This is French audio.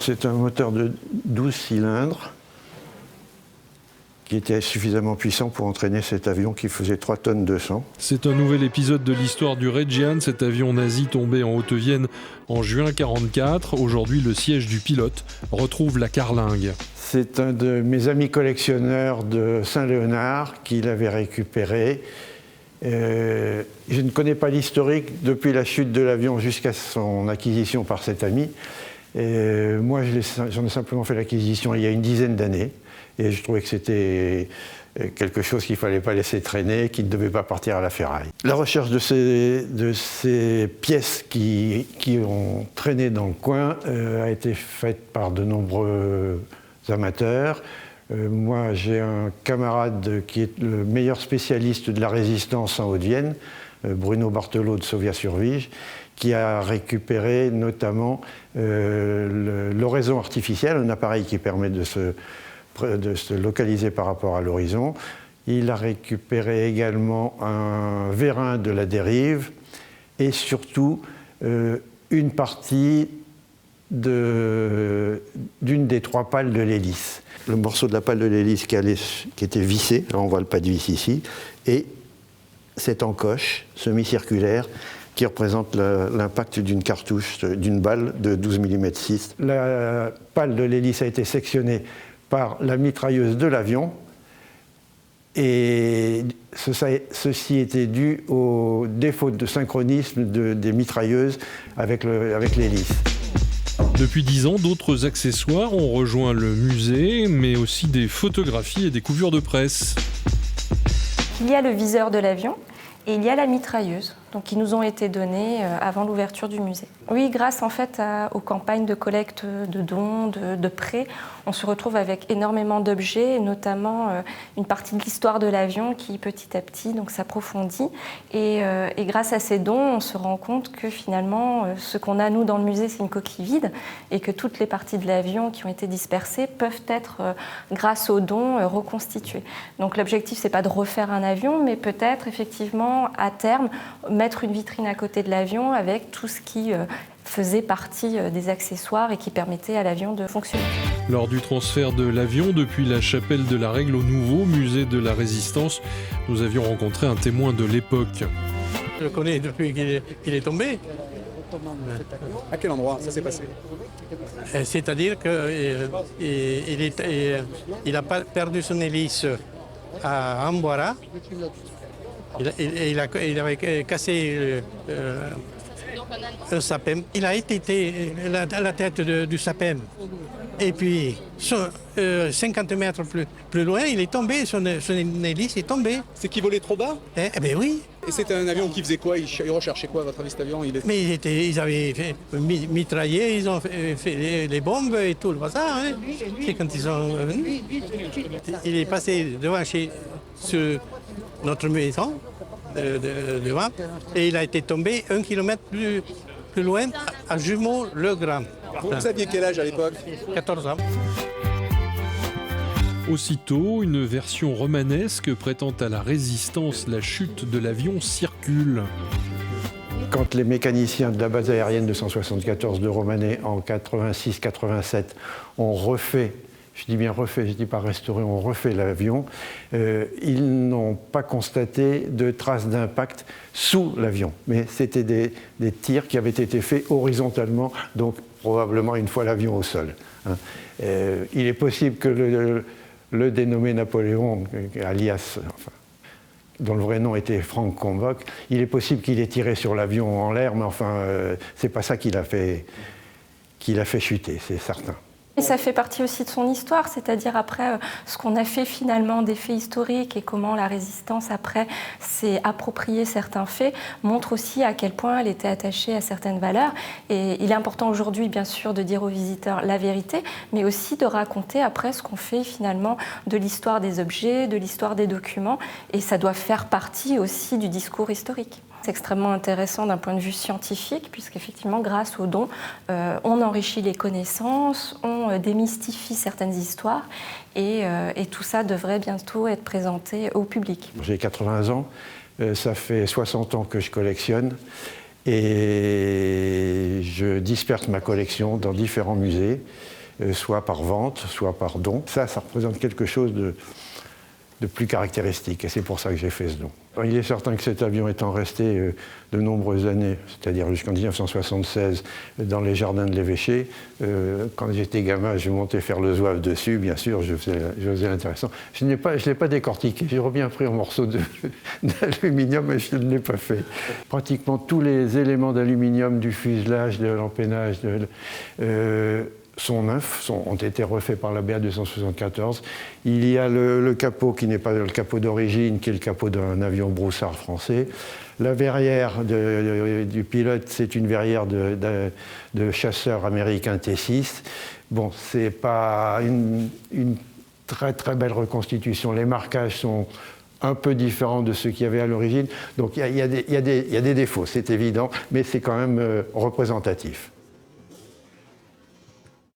C'est un moteur de 12 cylindres qui était suffisamment puissant pour entraîner cet avion qui faisait 3 tonnes 200. C'est un nouvel épisode de l'histoire du Reggiane, cet avion nazi tombé en Haute-Vienne en juin 1944. Aujourd'hui, le siège du pilote retrouve la carlingue. C'est un de mes amis collectionneurs de Saint-Léonard qui l'avait récupéré. Je ne connais pas l'historique depuis la chute de l'avion jusqu'à son acquisition par cet ami. Moi, j'en ai simplement fait l'acquisition il y a une dizaine d'années. Et je trouvais que c'était quelque chose qu'il ne fallait pas laisser traîner, qui ne devait pas partir à la ferraille. La recherche de ces pièces qui ont traîné dans le coin a été faite par de nombreux amateurs. Moi, j'ai un camarade qui est le meilleur spécialiste de la résistance en Haute-Vienne, Bruno Barthelot de Sauviat-sur-Vige, qui a récupéré notamment l'oraison artificielle, un appareil qui permet de se localiser par rapport à l'horizon. Il a récupéré également un vérin de la dérive et surtout une partie d'une des 3 pales de l'hélice. Le morceau de la pale de l'hélice qui était vissé, là on voit le pas de vis ici, et cette encoche semi-circulaire qui représente l'impact d'une cartouche, d'une balle de 12 mm 6. La pale de l'hélice a été sectionnée par la mitrailleuse de l'avion et ceci était dû au défaut de synchronisme des mitrailleuses avec l'hélice. Depuis 10 ans, d'autres accessoires ont rejoint le musée, mais aussi des photographies et des couvertures de presse. Il y a le viseur de l'avion et il y a la mitrailleuse, donc qui nous ont été données avant l'ouverture du musée. Oui, grâce en fait aux campagnes de collecte de dons, de prêts, on se retrouve avec énormément d'objets, notamment une partie de l'histoire de l'avion qui petit à petit donc s'approfondit. Et grâce à ces dons, on se rend compte que finalement, ce qu'on a nous dans le musée, c'est une coquille vide, et que toutes les parties de l'avion qui ont été dispersées peuvent être, grâce aux dons, reconstituées. Donc l'objectif, c'est pas de refaire un avion, mais peut-être effectivement à terme mettre une vitrine à côté de l'avion avec tout ce qui faisait partie des accessoires et qui permettait à l'avion de fonctionner. Lors du transfert de l'avion depuis la chapelle de la Règle au nouveau musée de la Résistance, nous avions rencontré un témoin de l'époque. Je le connais depuis qu'il est tombé. À quel endroit ça s'est passé? C'est-à-dire qu'il a perdu son hélice à Amboira. Il avait cassé un sapin. Il a éteint la tête du sapin. Et puis, 50 mètres plus loin, il est tombé, son hélice est tombé. C'est qu'il volait trop bas? Eh bien oui. Et c'était un avion qui faisait quoi? Il recherchait quoi, à votre avis, cet avion? Mais ils avaient mitraillé, ils ont fait les bombes et tout le bazar. Hein. C'est quand ils ont venus. Il est passé devant sur notre maison, devant, et il a été tombé 1 kilomètre plus loin, à Jumeaux-le-Grand. Vous aviez quel âge à l'époque? 14 ans. Aussitôt, une version romanesque prêtant à la résistance la chute de l'avion circule. Quand les mécaniciens de la base aérienne 274 de Romanée en 86-87 ont refait, je dis bien refait, je dis pas restauré, ont refait l'avion, ils n'ont pas constaté de traces d'impact sous l'avion. Mais c'était des tirs qui avaient été faits horizontalement, donc probablement une fois l'avion au sol. Hein. Il est possible que le dénommé Napoléon, alias, enfin, dont le vrai nom était Frank Convoc, il est possible qu'il ait tiré sur l'avion en l'air, mais enfin, c'est pas ça qu'il a fait chuter, c'est certain. Et ça fait partie aussi de son histoire, c'est-à-dire après ce qu'on a fait finalement des faits historiques et comment la résistance après s'est approprié certains faits, montre aussi à quel point elle était attachée à certaines valeurs. Et il est important aujourd'hui bien sûr de dire aux visiteurs la vérité, mais aussi de raconter après ce qu'on fait finalement de l'histoire des objets, de l'histoire des documents, et ça doit faire partie aussi du discours historique. C'est extrêmement intéressant d'un point de vue scientifique, puisqu'effectivement, grâce aux dons, on enrichit les connaissances, on démystifie certaines histoires, et tout ça devrait bientôt être présenté au public. J'ai 80 ans, ça fait 60 ans que je collectionne, Et je disperse ma collection dans différents musées, soit par vente, soit par don. Ça représente quelque chose de plus caractéristique, et c'est pour ça que j'ai fait ce don. Il est certain que cet avion étant resté de nombreuses années, c'est-à-dire jusqu'en 1976, dans les jardins de l'évêché, quand j'étais gamin, je montais faire le zouave dessus, bien sûr, je faisais l'intéressant. Je ne l'ai pas décortiqué, j'ai bien pris un morceau d'aluminium, mais je ne l'ai pas fait. Pratiquement tous les éléments d'aluminium du fuselage, de l'empennage, sont neufs, ont été refaits par la BA-274. Il y a le capot qui n'est pas le capot d'origine, qui est le capot d'un avion broussard français. La verrière du pilote, c'est une verrière de chasseur américain T6. Bon, c'est pas une très très belle reconstitution. Les marquages sont un peu différents de ceux qu'il y avait à l'origine. Donc il y a des défauts, c'est évident, mais c'est quand même représentatif.